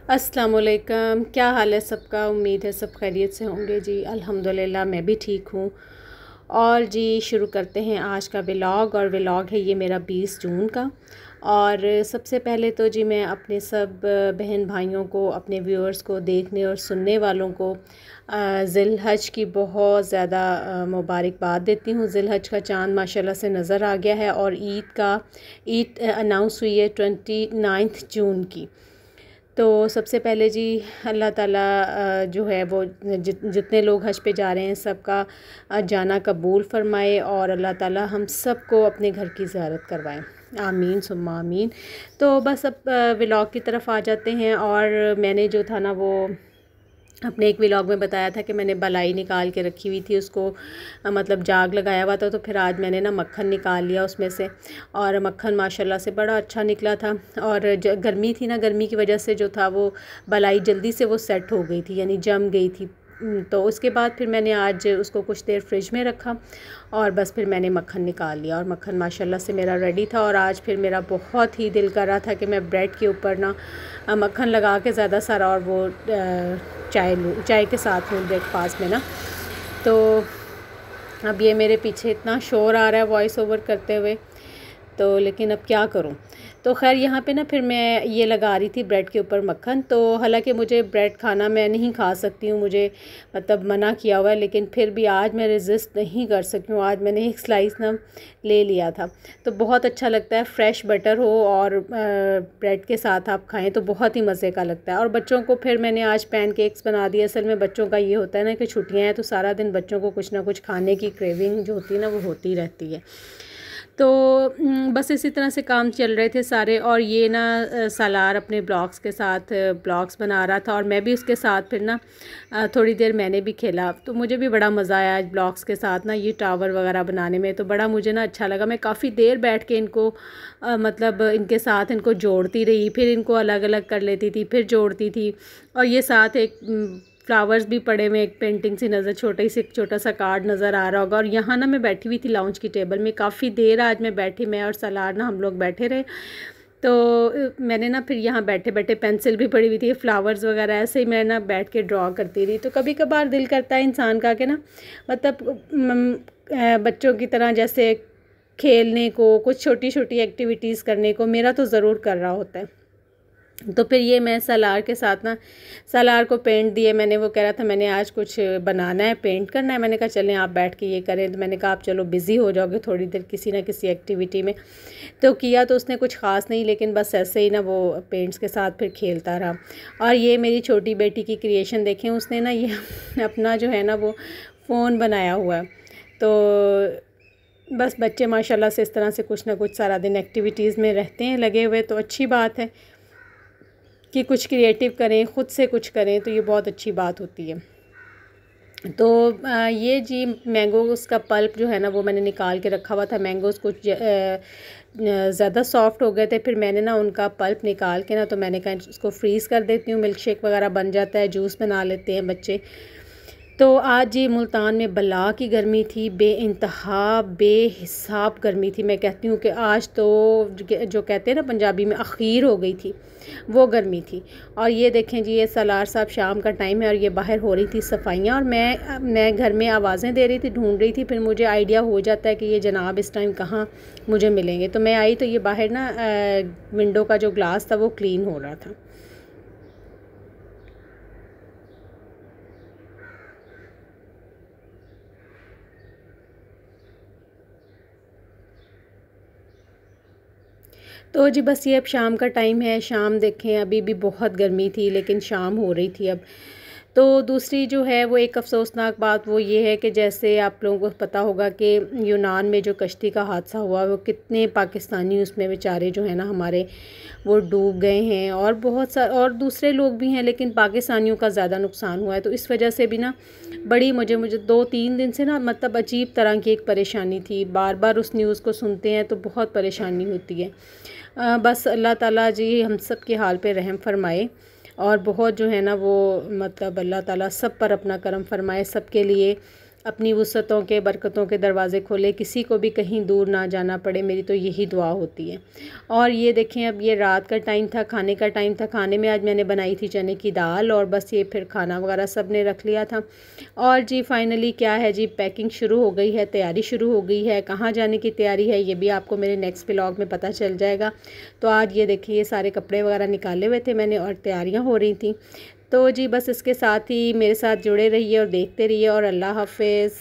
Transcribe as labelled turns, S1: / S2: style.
S1: अस्सलाम वालेकुम। क्या हाल है सबका? उम्मीद है सब खैरियत से होंगे। जी अल्हम्दुलिल्लाह मैं भी ठीक हूँ। और जी शुरू करते हैं आज का व्लॉग। और व्लॉग है ये मेरा 20 जून का। और सबसे पहले तो जी मैं अपने सब बहन भाइयों को, अपने व्यूअर्स को, देखने और सुनने वालों को ज़िलहज की बहुत ज़्यादा मुबारकबाद देती हूँ। ज़िलहज का चाँद माशाल्लाह से नज़र आ गया है और ईद अनाउंस हुई है 29 जून की। तो सबसे पहले जी अल्लाह ताला जो है वो जितने लोग हज पे जा रहे हैं सबका जाना कबूल फ़रमाए और अल्लाह ताला हम सबको अपने घर की ज़ियारत करवाएं। आमीन सुम्मा आमीन। तो बस अब व्लॉग की तरफ आ जाते हैं। और मैंने जो था ना वो अपने एक व्लॉग में बताया था कि मैंने बलाई निकाल के रखी हुई थी, उसको मतलब जाग लगाया हुआ था। तो फिर आज मैंने ना मक्खन निकाल लिया उसमें से, और मक्खन माशाल्लाह से बड़ा अच्छा निकला था। और गर्मी थी ना, गर्मी की वजह से जो था वो बलाई जल्दी से वो सेट हो गई थी, यानी जम गई थी। तो उसके बाद फिर मैंने आज उसको कुछ देर फ्रिज में रखा और बस फिर मैंने मक्खन निकाल लिया और मक्खन माशाल्लाह से मेरा रेडी था। और आज फिर मेरा बहुत ही दिल कर रहा था कि मैं ब्रेड के ऊपर ना मक्खन लगा के ज़्यादा सारा और वो चाय के साथ हूँ ब्रेकफास्ट में ना। तो अब ये मेरे पीछे इतना शोर आ रहा है वॉइस ओवर करते हुए, तो लेकिन अब क्या करूं। तो खैर यहाँ पे ना फिर मैं ये लगा रही थी ब्रेड के ऊपर मक्खन। तो हालांकि मुझे ब्रेड खाना मैं नहीं खा सकती हूँ, मुझे मतलब मना किया हुआ है, लेकिन फिर भी आज मैं रेजिस्ट नहीं कर सकी हूँ। आज मैंने एक स्लाइस ना ले लिया था। तो बहुत अच्छा लगता है, फ्रेश बटर हो और ब्रेड के साथ आप खाएँ तो बहुत ही मज़े का लगता है। और बच्चों को फिर मैंने आज पैनकेक्स बना दिए। असल में बच्चों का ये होता है ना कि छुट्टियाँ हैं तो सारा दिन बच्चों को कुछ ना कुछ खाने की क्रेविंग जो होती है ना वो होती रहती है। तो बस इसी तरह से काम चल रहे थे सारे। और ये ना सालार अपने ब्लॉग्स के साथ ब्लॉग्स बना रहा था और मैं भी उसके साथ फिर ना थोड़ी देर मैंने भी खेला। तो मुझे भी बड़ा मज़ा आया आज ब्लॉग्स के साथ ना ये टावर वगैरह बनाने में। तो बड़ा मुझे ना अच्छा लगा। मैं काफ़ी देर बैठ के इनको मतलब इनके साथ इनको जोड़ती रही, फिर इनको अलग अलग कर लेती थी, फिर जोड़ती थी। और ये साथ एक फ्लावर्स भी पड़े हुए, एक पेंटिंग सी नज़र, छोटा सा कार्ड नज़र आ रहा होगा। और यहाँ ना मैं बैठी हुई थी लाउंज की टेबल में, काफ़ी देर आज मैं बैठी, मैं और सलार ना हम लोग बैठे रहे। तो मैंने ना फिर यहाँ बैठे बैठे पेंसिल भी पड़ी हुई थी, फ्लावर्स वगैरह ऐसे ही मैं ना बैठ के ड्रॉ करती रही। तो कभी कभार दिल करता है इंसान का कि ना मतलब बच्चों की तरह जैसे खेलने को, कुछ छोटी छोटी एक्टिविटीज़ करने को, मेरा तो ज़रूर कर रहा होता है। तो फिर ये मैं सलार के साथ ना सलार को पेंट दिए। मैंने, वो कह रहा था मैंने आज कुछ बनाना है, पेंट करना है। मैंने कहा चलें आप बैठ के ये करें। तो मैंने कहा आप चलो बिज़ी हो जाओगे थोड़ी देर किसी ना किसी एक्टिविटी में। तो किया तो उसने कुछ ख़ास नहीं, लेकिन बस ऐसे ही ना वो पेंट्स के साथ फिर खेलता रहा। और ये मेरी छोटी बेटी की क्रिएशन देखें, उसने ना ये अपना जो है ना वो फ़ोन बनाया हुआ है। तो बस बच्चे माशाल्लाह से इस तरह से कुछ ना कुछ सारा दिन एक्टिविटीज़ में रहते हैं लगे हुए। तो अच्छी बात है कि कुछ क्रिएटिव करें, ख़ुद से कुछ करें, तो ये बहुत अच्छी बात होती है। तो ये जी मैंगोज़ का पल्प जो है ना वो मैंने निकाल के रखा हुआ था। मैंगोज़ कुछ ज़्यादा सॉफ्ट हो गए थे, फिर मैंने ना उनका पल्प निकाल के ना तो मैंने कहा उसको फ्रीज़ कर देती हूँ, मिल्क शेक वगैरह बन जाता है, जूस बना लेते हैं बच्चे। तो आज ये मुल्तान में बला की गर्मी थी, बेइंतहा बेहिसाब गर्मी थी। मैं कहती हूँ कि आज तो जो कहते हैं ना पंजाबी में अखीर हो गई थी, वो गर्मी थी। और ये देखें जी, ये सलार साहब शाम का टाइम है और ये बाहर हो रही थी सफाइयाँ, और मैं घर में आवाज़ें दे रही थी, ढूंढ रही थी। फिर मुझे आइडिया हो जाता है कि ये जनाब इस टाइम कहाँ मुझे मिलेंगे। तो मैं आई तो ये बाहर ना विंडो का जो ग्लास था वो क्लीन हो रहा था। तो जी बस ये अब शाम का टाइम है। शाम देखें अभी भी बहुत गर्मी थी, लेकिन शाम हो रही थी अब। तो दूसरी जो है वो एक अफ़सोसनाक बात वो ये है कि जैसे आप लोगों को पता होगा कि यूनान में जो कश्ती का हादसा हुआ, वो कितने पाकिस्तानी उसमें बेचारे जो है ना हमारे वो डूब गए हैं। और बहुत सा और दूसरे लोग भी हैं, लेकिन पाकिस्तानियों का ज़्यादा नुकसान हुआ है। तो इस वजह से भी ना बड़ी मुझे 2-3 दिन से ना मतलब अजीब तरह की एक परेशानी थी। बार बार उस न्यूज़ को सुनते हैं तो बहुत परेशानी होती है। बस अल्लाह ताला जी हम सब के हाल पे रहम फरमाए और बहुत जो है ना वो मतलब अल्लाह ताला सब पर अपना करम फरमाए, सब के लिए अपनी वुसअतों के बरकतों के दरवाज़े खोले, किसी को भी कहीं दूर ना जाना पड़े, मेरी तो यही दुआ होती है। और ये देखें, अब ये रात का टाइम था, खाने का टाइम था। खाने में आज मैंने बनाई थी चने की दाल, और बस ये फिर खाना वगैरह सब ने रख लिया था। और जी फाइनली क्या है जी, पैकिंग शुरू हो गई है, तैयारी शुरू हो गई है। कहाँ जाने की तैयारी है ये भी आपको मेरे नेक्स्ट व्लॉग में पता चल जाएगा। तो आज ये देखिए, ये सारे कपड़े वगैरह निकाले हुए थे मैंने और तैयारियाँ हो रही थी। तो जी बस इसके साथ ही मेरे साथ जुड़े रहिए और देखते रहिए, और अल्लाह हाफ़िज़।